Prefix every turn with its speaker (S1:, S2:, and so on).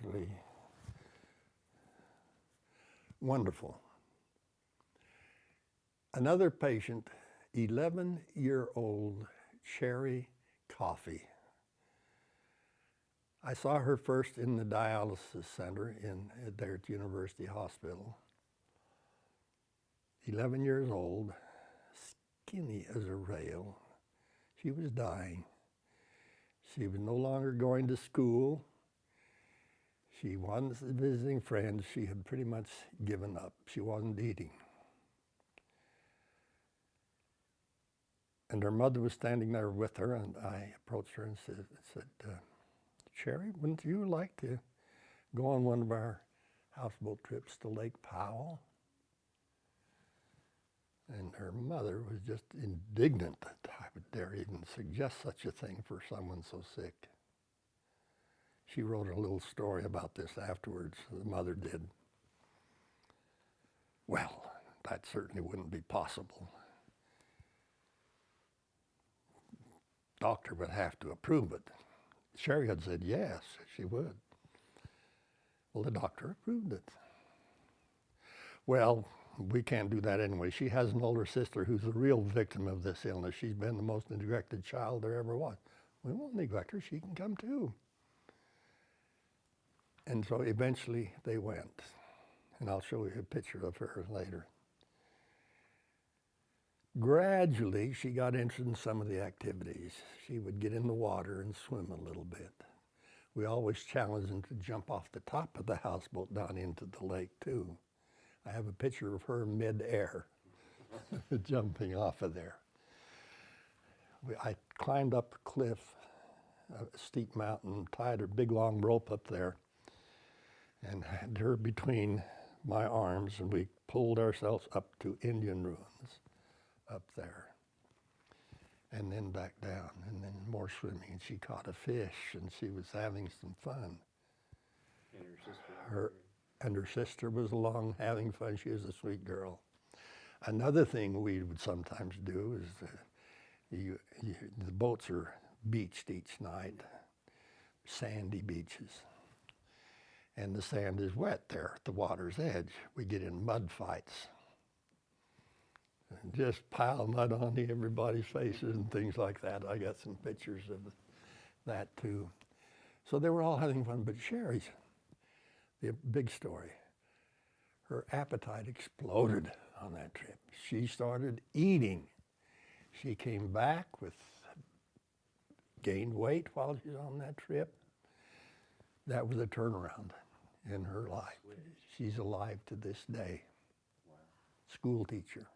S1: absolutely wonderful. Another patient, 11-year-old Sherry Coffey. I saw her first in the dialysis center there at University Hospital. 11 years old, skinny as a rail. She was dying. She was no longer going to school. She wasn't visiting friends. She had pretty much given up. She wasn't eating. And her mother was standing there with her, and I approached her and said, Sherry, wouldn't you like to go on one of our houseboat trips to Lake Powell? And her mother was just indignant that I would dare even suggest such a thing for someone so sick. She wrote a little story about this afterwards, the mother did. Well, that certainly wouldn't be possible. Doctor would have to approve it. Sherry had said yes, she would. Well, the doctor approved it. Well, we can't do that anyway. She has an older sister who's the real victim of this illness. She's been the most neglected child there ever was. We won't neglect her, she can come too. And so eventually they went. And I'll show you a picture of her later. Gradually, she got interested in some of the activities. She would get in the water and swim a little bit. We always challenged them to jump off the top of the houseboat down into the lake too. I have a picture of her mid-air jumping off of there. I climbed up a cliff, a steep mountain, tied her big long rope up there, and had her between my arms, and we pulled ourselves up to Indian ruins up there, and then back down, and then more swimming. And she caught a fish, and she was having some fun.
S2: And her sister?
S1: Her sister was along having fun. She was a sweet girl. Another thing we would sometimes do is the boats are beached each night, sandy beaches. And the sand is wet there at the water's edge. We get in mud fights. And just pile mud on everybody's faces and things like that. I got some pictures of that too. So they were all having fun, but Sherry's the big story. Her appetite exploded on that trip. She started eating. She came back with gained weight while she was on that trip. That was a turnaround in her life. She's alive to this day.
S2: Wow.
S1: School teacher.